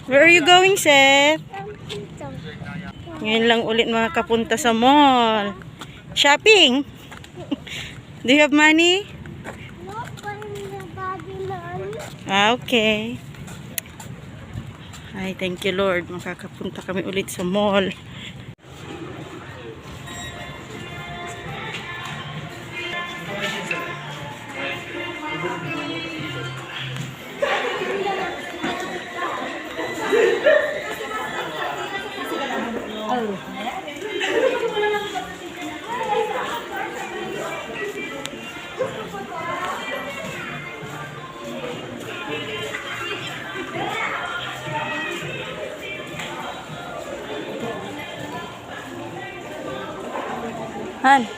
Where are you going, Seth? Ngayon lang ulit makakapunta sa mall. Shopping? Do you have money? Okay. Ay, thank you Lord. Makakapunta kami ulit sa mall. Han.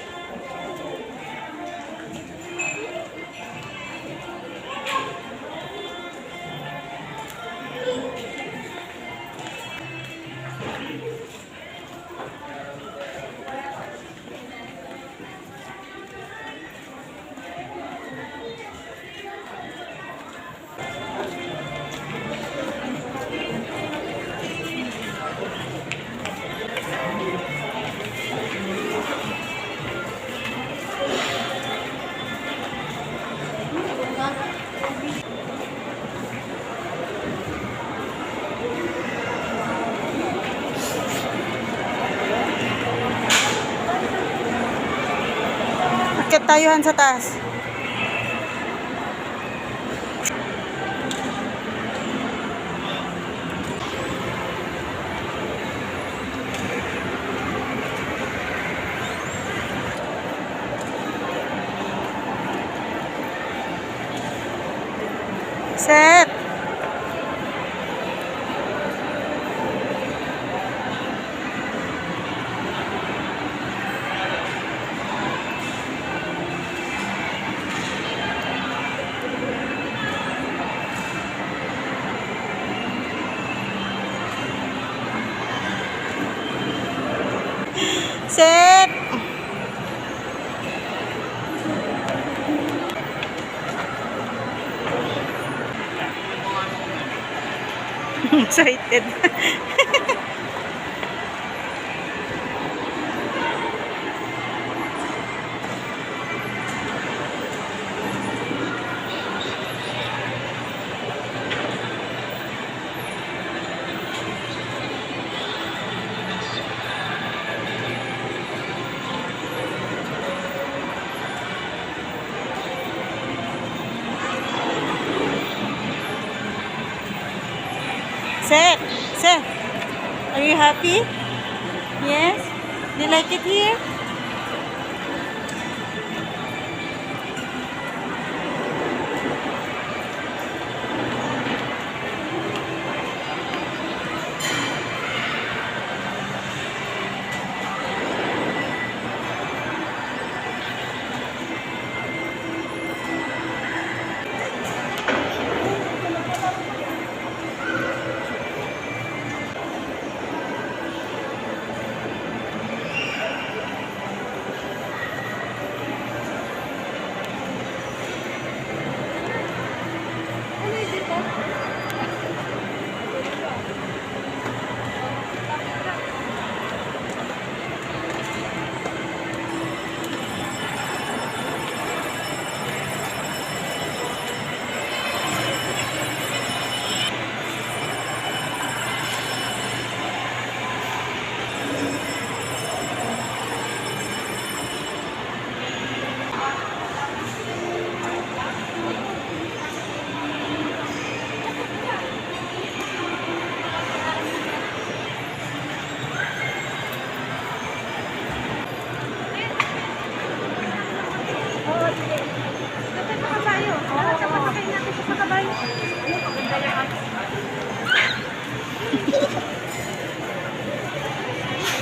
Akit tayo Han sa taas. Seth. Seth. Excited. Seth, Seth, are you happy? Yes? Do you like it here?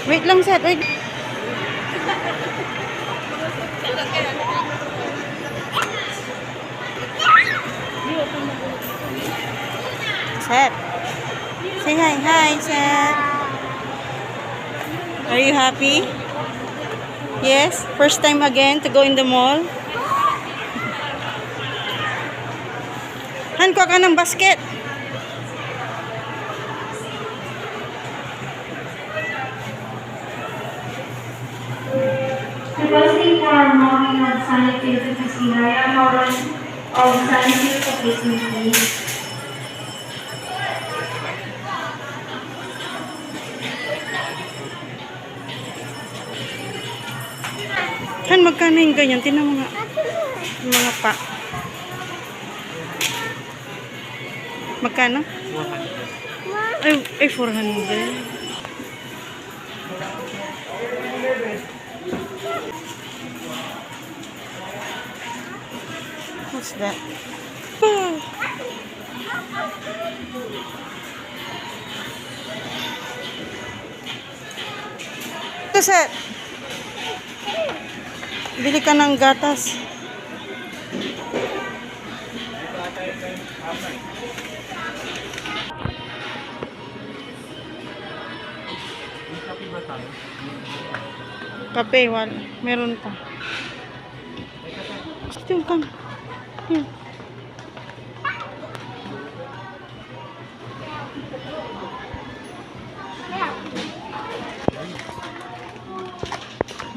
Wait lang, Seth. Wait. Seth. Say hi. Hi, Seth. Are you happy? Yes? First time again to go in the mall? Han, kuha ka ng basket. for mowing of Sunny Field to Casilla, mowing of Sunny Field to Casilla. Han, magkano yung ganyan? Tinan mo nga. Yung mga pa. Magkano? 400. Ay, 400. What's that? Oh. Ito, sir. Bili ka ng gatas. Kape, wala. Meron pa. Ito yung kan. Here.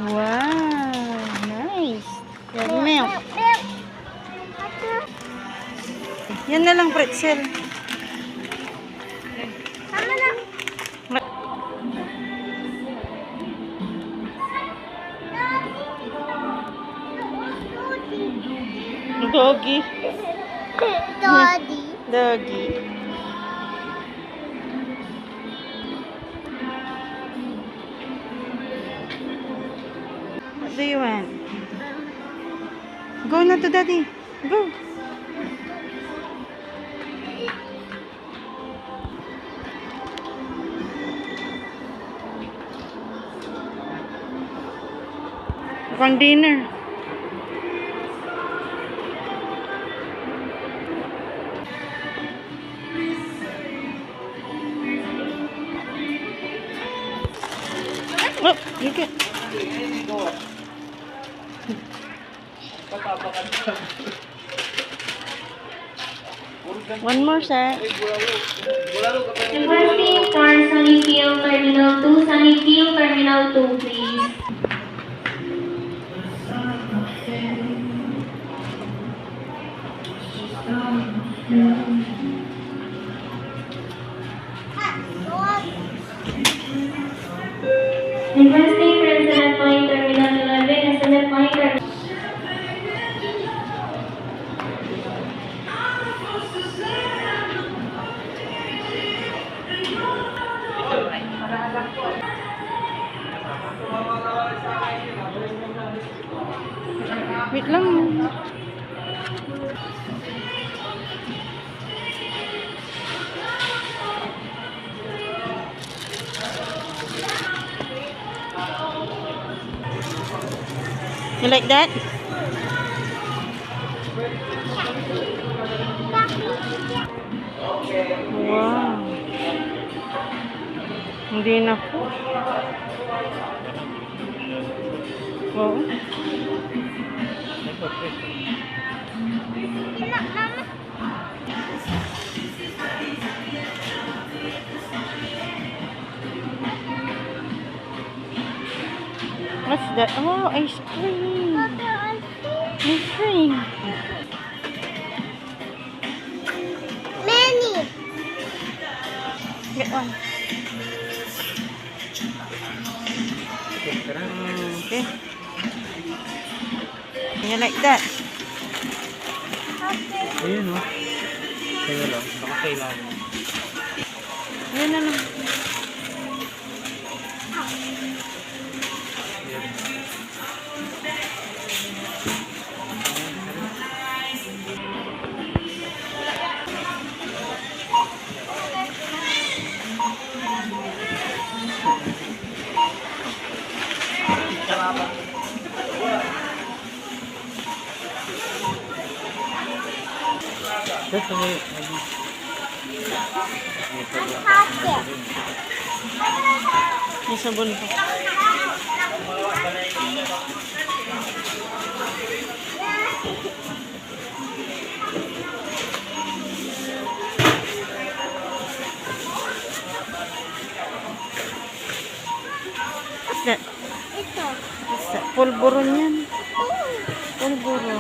Wow, nice. Red milk. Yan na lang pretzel. Tama na. Doggy. Daddy. Doggy. What do you want? Go na to daddy. Go. Pang dinner. Oh, you get. One more, sir. Requesting for Sunnyfield Terminal 2, Sunnyfield Terminal 2, please. Requesting for Cement Point Terminal 11 and Cement Point Terminal. Wait lang. You like that? Wow. Hindi na po. Wow. What's that? Oh, ice cream. Ice cream. Many. Get one. Okay. You like that? Ayun o. Kaya lang. Baka kailangan. Ayan na lang. Ito may... May sabon pa. What's that? Ito. What's that? Pulburon yan. Unguro.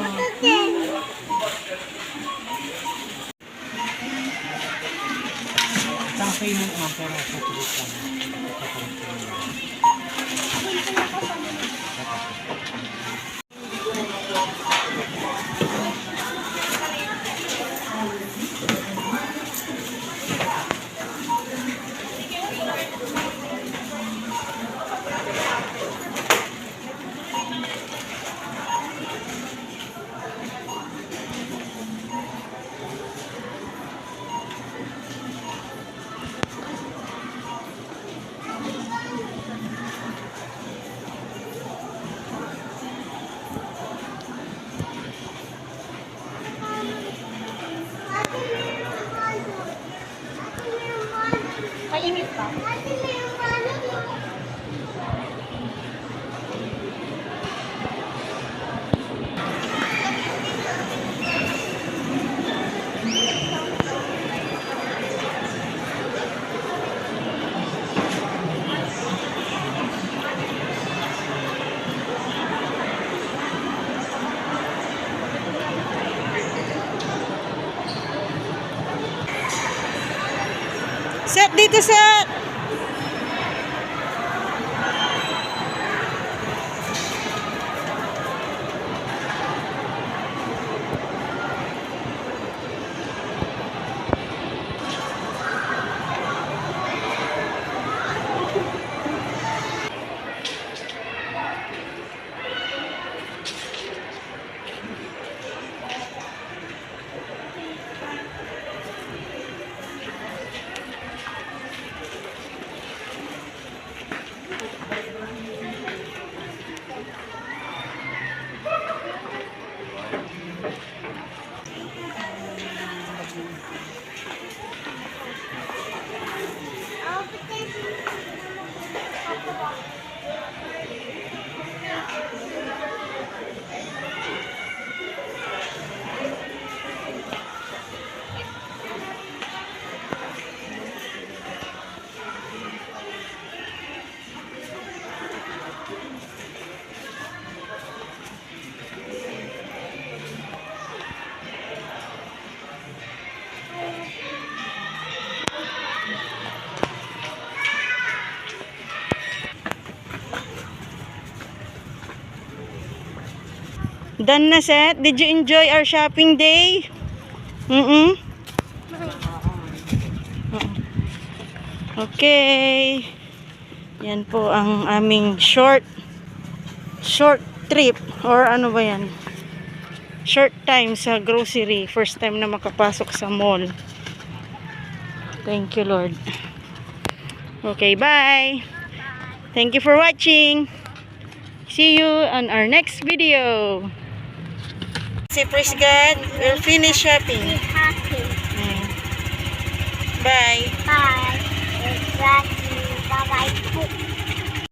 Isang payment ma'am, pero sa sulit lang. Mainit pa? Set dito, set! Done na, set. Did you enjoy our shopping day? Okay. Yan po ang aming short trip or ano ba yan? Short time sa grocery. First time na makapasok sa mall. Thank you, Lord. Okay, bye. Thank you for watching. See you on our next video. Say praise God. We'll finish shopping. Happy. Bye. Bye. Exactly. Bye-bye.